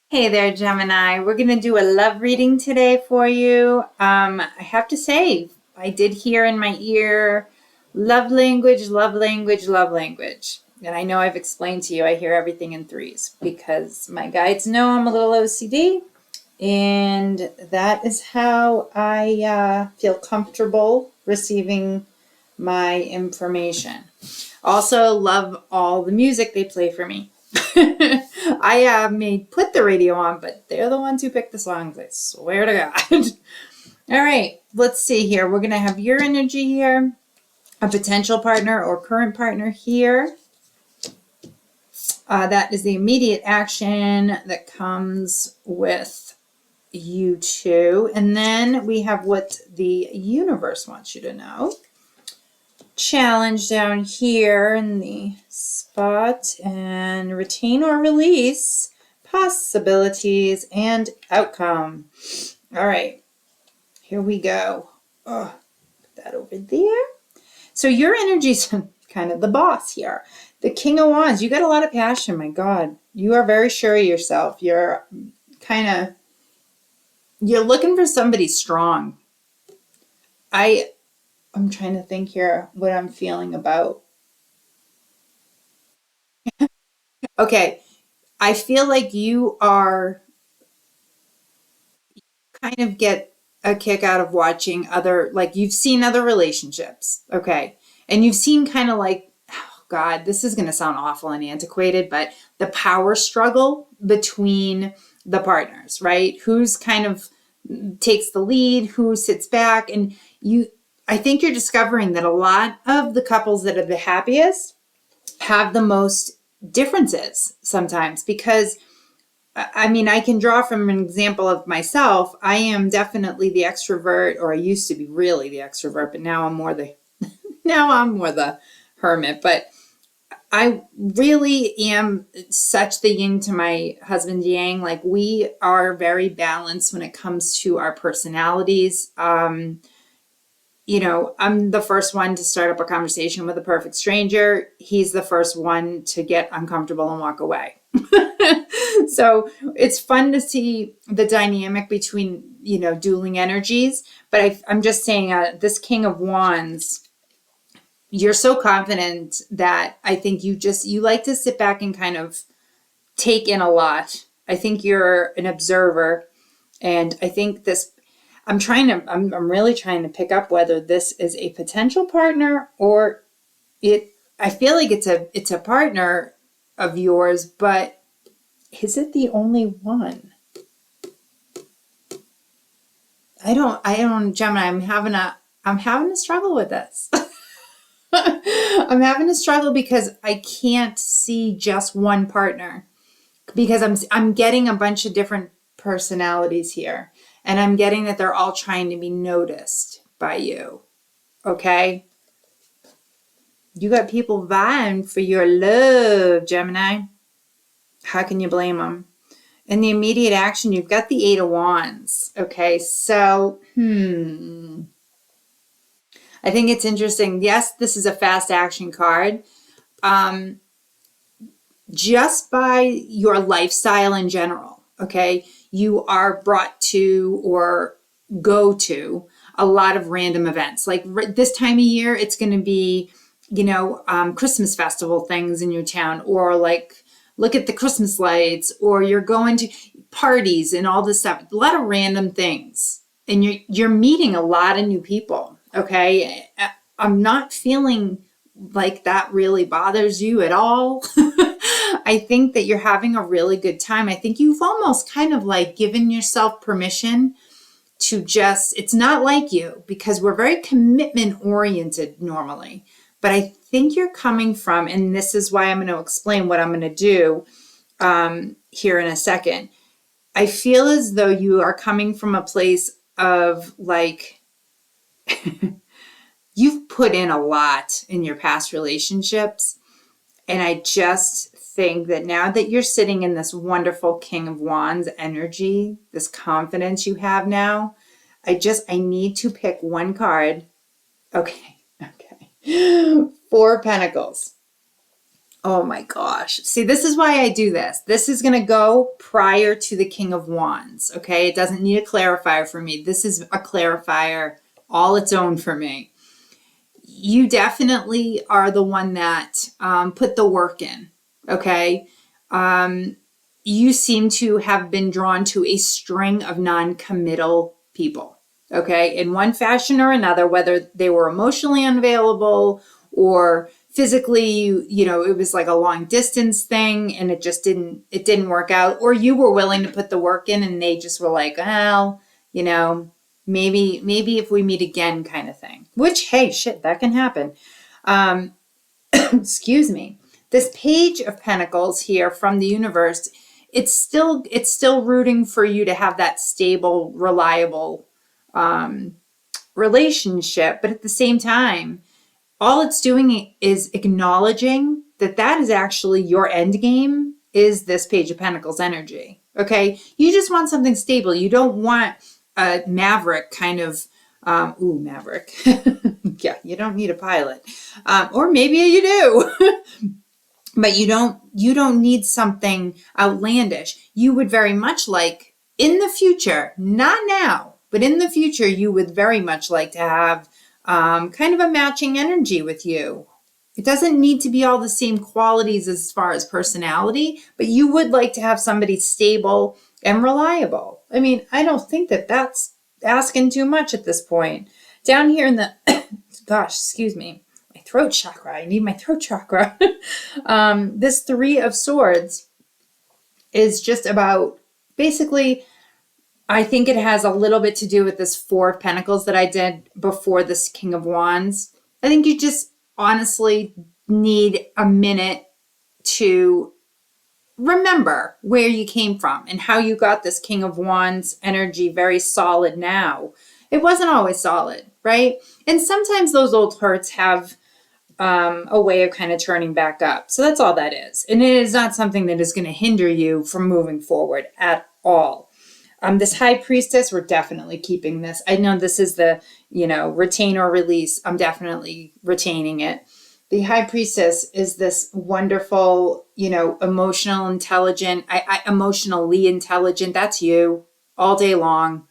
Hey there, Gemini. We're going to do a love reading today for you. I have to say, I did hear in my ear love language, love language, love language. And I know I've explained to you, I hear everything in threes because my guides know I'm a little OCD. And that is how I feel comfortable receiving my information. Also, love all the music they play for me. I may put the radio on, but they're the ones who pick the songs. I swear to God. All right, let's see here. We're going to have your energy here, a potential partner or current partner here. That is the immediate action that comes with you two. And then we have what the universe wants you to know. Challenge down here in the spot, and retain or release possibilities and outcome. All right, here we go. Put that over there. So your energy's kind of the boss here. The King of Wands, you got a lot of passion, my God. You are very sure of yourself. You're looking for somebody strong. I'm trying to think here what I'm feeling about. Okay, I feel like you are kind of get a kick out of watching other, like you've seen other relationships, okay? And you've seen kind of like, oh God, this is going to sound awful and antiquated, but the power struggle between the partners, right? Who's kind of takes the lead, who sits back, and I think you're discovering that a lot of the couples that are the happiest have the most differences sometimes because I mean, I can draw from an example of myself. I am definitely the extrovert, or I used to be really the extrovert, but now I'm more the hermit. But I really am such the yin to my husband yang. Like we are very balanced when it comes to our personalities. I'm the first one to start up a conversation with a perfect stranger. He's the first one to get uncomfortable and walk away. So it's fun to see the dynamic between, dueling energies. But I'm just saying, this King of Wands, you're so confident that I think you like to sit back and kind of take in a lot. I think you're an observer. And I think I'm really trying to pick up whether this is a potential partner or I feel like it's a partner of yours, but is it the only one? Gemini, I'm having a struggle with this. I'm having a struggle because I can't see just one partner because I'm getting a bunch of different personalities here, and I'm getting that they're all trying to be noticed by you. Okay? You got people vying for your love, Gemini. How can you blame them? In the immediate action, you've got the Eight of Wands. Okay, so, I think it's interesting. Yes, this is a fast action card. Just by your lifestyle in general, okay, you are brought to or go to a lot of random events. Like this time of year, it's going to be, Christmas festival things in your town, or like look at the Christmas lights, or you're going to parties and all this stuff. A lot of random things, and you're meeting a lot of new people. Okay, I'm not feeling like that really bothers you at all. I think that you're having a really good time. I think you've almost kind of like given yourself permission to it's not like you because we're very commitment oriented normally. But I think you're coming from, and this is why I'm going to explain what I'm going to do here in a second. I feel as though you are coming from a place of like, you've put in a lot in your past relationships. And I just think that now that you're sitting in this wonderful King of Wands energy, this confidence you have now, I need to pick one card. Okay. Four Pentacles. Oh my gosh. See, this is why I do this. This is going to go prior to the King of Wands. Okay. It doesn't need a clarifier for me. This is a clarifier all its own for me. You definitely are the one that put the work in. Okay. You seem to have been drawn to a string of non-committal people. Okay. In one fashion or another, whether they were emotionally unavailable or physically, you know, it was like a long distance thing and it didn't work out, or you were willing to put the work in and they just were like, well, you know, maybe if we meet again kind of thing, which, hey, shit, that can happen. Excuse me. This Page of Pentacles here from the universe, it's still rooting for you to have that stable, reliable relationship, but at the same time, all it's doing is acknowledging that is actually your end game, is this Page of Pentacles energy. Okay. You just want something stable. You don't want a maverick kind of, maverick. Yeah. You don't need a pilot. Or maybe you do, but you don't need something outlandish. You would very much like in the future, not now, but in the future, you would very much like to have kind of a matching energy with you. It doesn't need to be all the same qualities as far as personality, but you would like to have somebody stable and reliable. I mean, I don't think that's asking too much at this point. Down here in the, gosh, excuse me, my throat chakra. I need my throat chakra. This Three of Swords is just about, basically, I think it has a little bit to do with this Four of Pentacles that I did before this King of Wands. I think you just honestly need a minute to remember where you came from and how you got this King of Wands energy very solid now. It wasn't always solid, right? And sometimes those old hurts have a way of kind of turning back up. So that's all that is. And it is not something that is going to hinder you from moving forward at all. This High Priestess, we're definitely keeping this. I know this is the, retain or release. I'm definitely retaining it. The High Priestess is this wonderful, emotionally intelligent. That's you all day long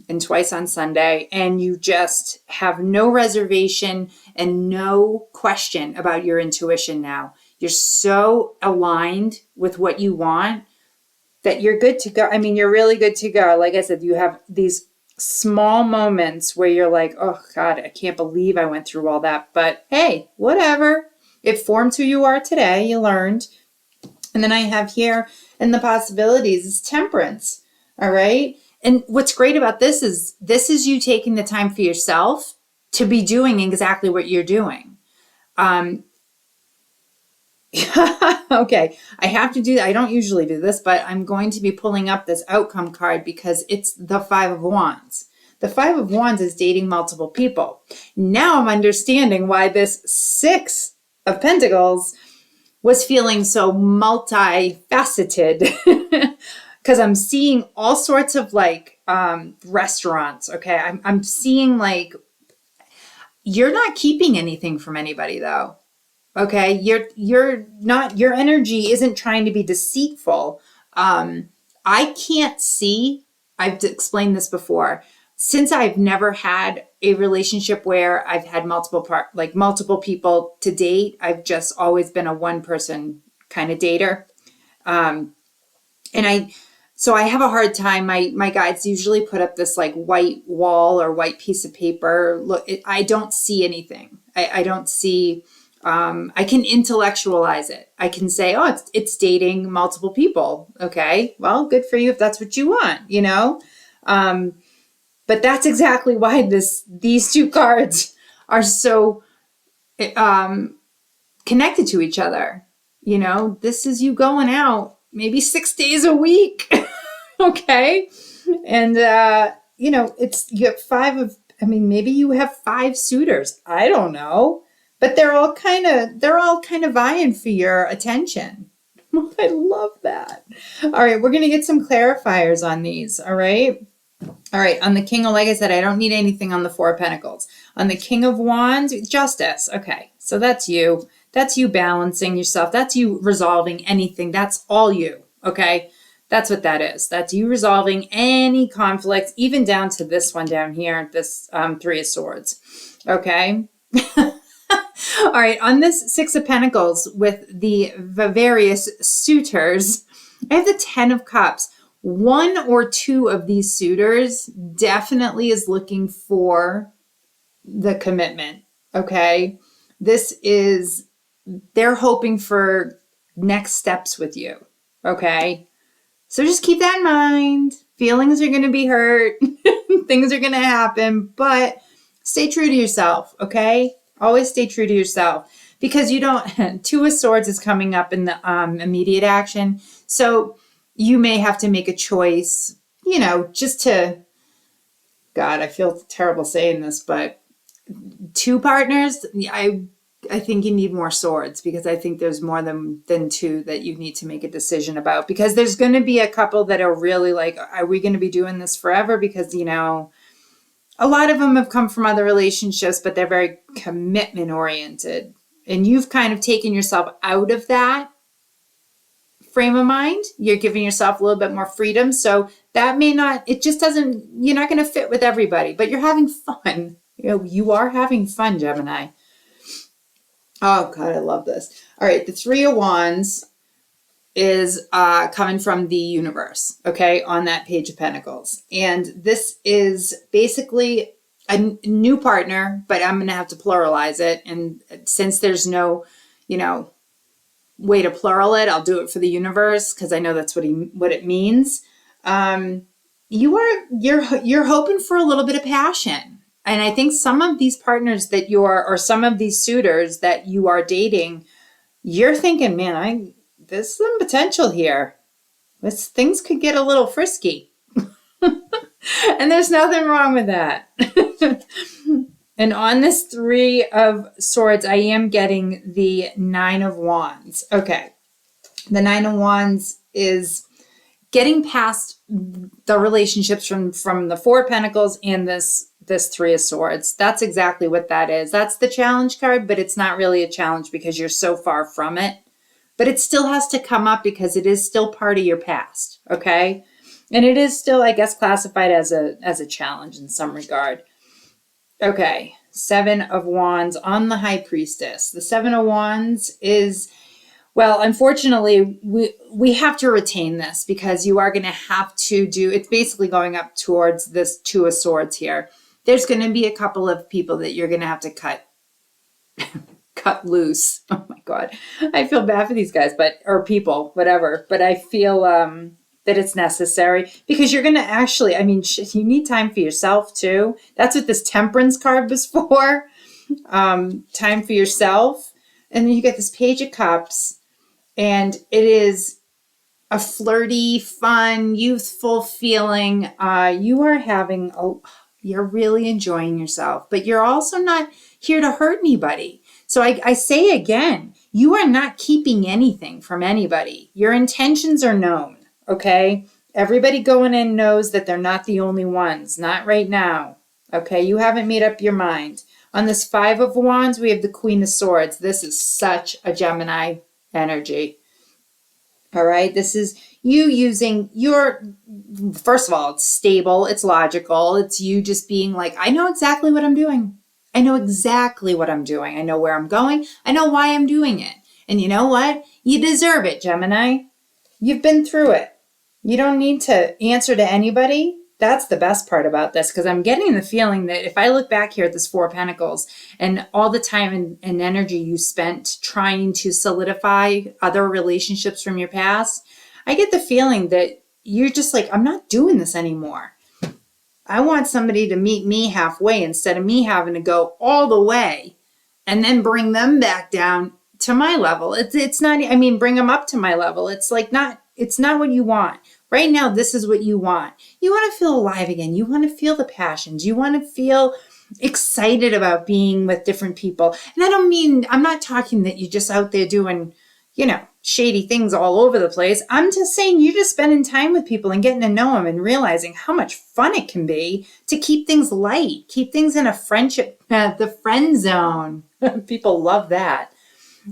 and twice on Sunday. And you just have no reservation and no question about your intuition now. You're so aligned with what you want that you're good to go. I mean, you're really good to go. Like I said, you have these small moments where you're like, oh God, I can't believe I went through all that. But hey, whatever. It formed who you are today. You learned. And then I have here in the possibilities is Temperance. All right. And what's great about this is you taking the time for yourself to be doing exactly what you're doing. Okay, I have to do that. I don't usually do this, but I'm going to be pulling up this outcome card because it's the Five of Wands. The Five of Wands is dating multiple people. Now I'm understanding why this Six of Pentacles was feeling so multifaceted because I'm seeing all sorts of restaurants. Okay, I'm seeing you're not keeping anything from anybody though. Okay, you're not, your energy isn't trying to be deceitful. I can't see, I've explained this before, since I've never had a relationship where I've had multiple people to date, I've just always been a one person kind of dater. So I have a hard time. My guides usually put up this white wall or white piece of paper. Look, I don't see anything. I don't see, I can intellectualize it. I can say, oh, it's dating multiple people. Okay, well, good for you if that's what you want, but that's exactly why these two cards are so connected to each other. This is you going out maybe 6 days a week. Okay, and it's, you have maybe you have 5 suitors. I don't know. But they're all kind of vying for your attention. I love that. All right, we're going to get some clarifiers on these, all right? All right, on the King, like I said, I don't need anything on the Four of Pentacles. On the King of Wands, Justice. Okay, so that's you. That's you balancing yourself. That's you resolving anything. That's all you. Okay. That's what that is. That's you resolving any conflicts, even down to this one down here, this Three of Swords. Okay. All right. On this Six of Pentacles with the various suitors, I have the Ten of Cups. One or two of these suitors definitely is looking for the commitment. Okay. They're hoping for next steps with you. Okay. So just keep that in mind. Feelings are going to be hurt. Things are going to happen, but stay true to yourself. Okay. Always stay true to yourself because you don't, Two of Swords is coming up in the immediate action. So you may have to make a choice, just to, God, I feel terrible saying this, but two partners, I think you need more swords because I think there's more than two that you need to make a decision about because there's going to be a couple that are really like, are we going to be doing this forever? Because, a lot of them have come from other relationships, but they're very commitment oriented. And you've kind of taken yourself out of that frame of mind. You're giving yourself a little bit more freedom. So that you're not going to fit with everybody, but you're having fun. You are having fun, Gemini. Oh, God, I love this. All right, the Three of Wands is coming from the universe, okay, on that Page of Pentacles. And this is basically a new partner, but I'm going to have to pluralize it. And since there's no, way to plural it, I'll do it for the universe because I know that's what it means. You're hoping for a little bit of passion. And I think some of these partners that or some of these suitors that you are dating, you're thinking, man, there's some potential here. Things could get a little frisky. And there's nothing wrong with that. And on this Three of Swords, I am getting the Nine of Wands. Okay. The Nine of Wands is getting past the relationships from the Four of Pentacles and this Three of Swords. That's exactly what that is. That's the challenge card, but it's not really a challenge because you're so far from it. But it still has to come up because it is still part of your past, okay? And it is still, I guess, classified as a challenge in some regard. Okay, Seven of Wands on the High Priestess. The Seven of Wands is, well, unfortunately, we have to retain this because you are going to have to it's basically going up towards this Two of Swords here. There's going to be a couple of people that you're going to have to cut loose. Oh my God. I feel bad for these guys, or people, whatever. But I feel that it's necessary because you're going to actually, you need time for yourself too. That's what this Temperance card was for. Time for yourself. And then you get this Page of Cups and it is a flirty, fun, youthful feeling. You're really enjoying yourself, but you're also not here to hurt anybody. So I say again, you are not keeping anything from anybody. Your intentions are known, okay? Everybody going in knows that they're not the only ones, not right now, okay? You haven't made up your mind. On this Five of Wands, we have the Queen of Swords. This is such a Gemini energy. All right, this is you using first of all, it's stable, it's logical, it's you just being like, I know exactly what I'm doing. I know exactly what I'm doing. I know where I'm going. I know why I'm doing it. And you know what? You deserve it, Gemini. You've been through it. You don't need to answer to anybody. That's the best part about this because I'm getting the feeling that if I look back here at this Four of Pentacles and all the time and energy you spent trying to solidify other relationships from your past, I get the feeling that you're just like, I'm not doing this anymore. I want somebody to meet me halfway instead of me having to go all the way and then bring them back down to my level. It's not, bring them up to my level. It's not what you want. Right now, this is what you want. You want to feel alive again. You want to feel the passions. You want to feel excited about being with different people. And I'm not talking that you're just out there doing, shady things all over the place. I'm just saying you're just spending time with people and getting to know them and realizing how much fun it can be to keep things light, keep things in a friendship, the friend zone. People love that.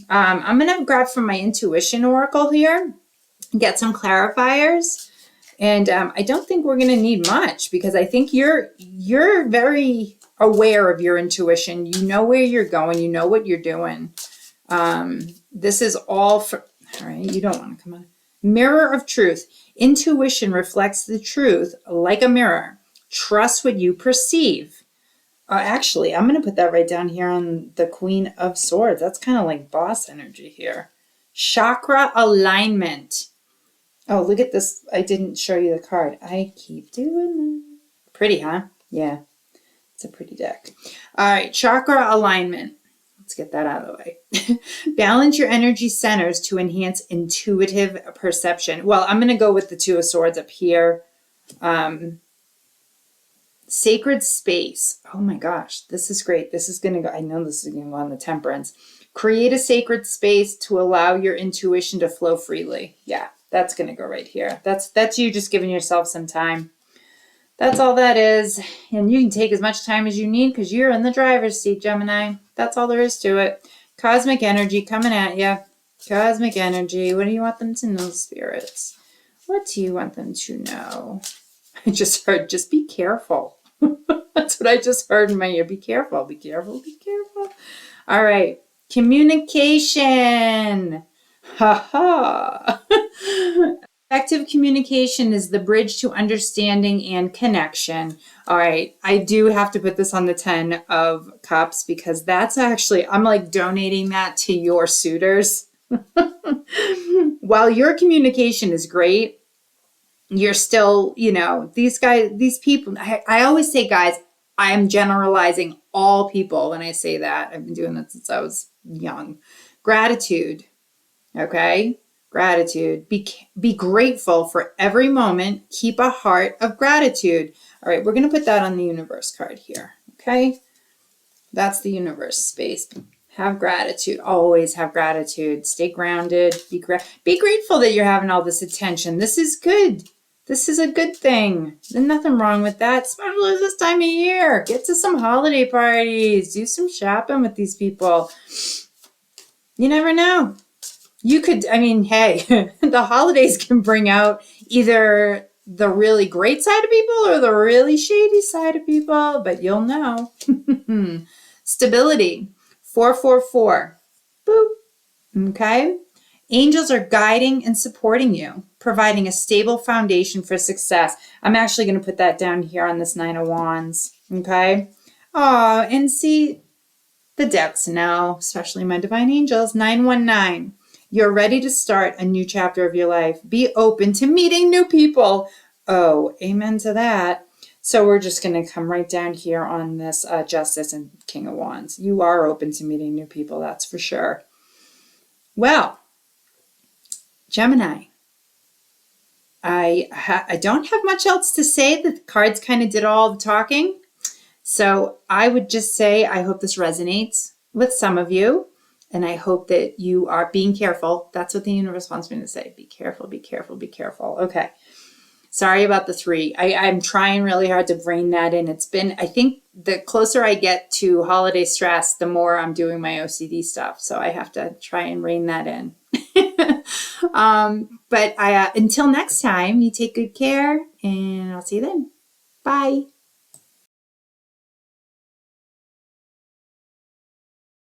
I'm going to grab from my intuition oracle here, get some clarifiers. And I don't think we're going to need much because I think you're very aware of your intuition. You know where you're going. You know what you're doing. This is all for, all right, you don't want to come on. Mirror of truth. Intuition reflects the truth like a mirror. Trust what you perceive. Actually, I'm going to put that right down here on the Queen of Swords. That's kind of like boss energy here. Chakra alignment. Oh, look at this. I didn't show you the card. I keep doing that. Pretty, huh? Yeah, it's a pretty deck. All right, chakra alignment. Let's get that out of the way. Balance your energy centers to enhance intuitive perception. Well, I'm going to go with the Two of Swords up here. Sacred space. Oh my gosh, this is great. This is going to go, I know this is going to go on the Temperance. Create a sacred space to allow your intuition to flow freely. Yeah, that's going to go right here. That's you just giving yourself some time. That's all that is. And you can take as much time as you need because you're in the driver's seat, Gemini. That's all there is to it. Cosmic energy coming at you. Cosmic energy. What do you want them to know, spirits? What do you want them to know? I just heard, just be careful. That's what I just heard in my ear. Be careful, be careful, be careful. All right. Communication. Ha ha. Effective communication is the bridge to understanding and connection. All right. I do have to put this on the 10 of Cups because that's actually, I'm like donating that to your suitors. While your communication is great, you're still, you know, these guys, these people, I always say, guys, I am generalizing all people when I say that. I've been doing that since I was young. Gratitude. Okay. Gratitude. Be grateful for every moment. Keep a heart of gratitude. All right. We're going to put that on the universe card here. Okay. That's the universe space. Have gratitude. Always have gratitude. Stay grounded. Be grateful that you're having all this attention. This is good. This is a good thing. There's nothing wrong with that, especially this time of year. Get to some holiday parties. Do some shopping with these people. You never know. You could, I mean, hey, the holidays can bring out either the really great side of people or the really shady side of people, but you'll know. Stability. 444. Boop. Okay. Angels are guiding and supporting you, providing a stable foundation for success. I'm actually going to put that down here on this 9 of Wands. Okay. Oh, and see, the decks know, especially my divine angels. 919. You're ready to start a new chapter of your life. Be open to meeting new people. Oh, amen to that. So we're just going to come right down here on this Justice and King of Wands. You are open to meeting new people, that's for sure. Well, Gemini, I don't have much else to say. The cards kind of did all the talking. So I would just say I hope this resonates with some of you. And I hope that you are being careful. That's what the universe wants me to say. Be careful, be careful, be careful. Okay. Sorry about the 3. I'm trying really hard to rein that in. It's been, I think the closer I get to holiday stress, the more I'm doing my OCD stuff. So I have to try and rein that in. But until next time, you take good care and I'll see you then. Bye.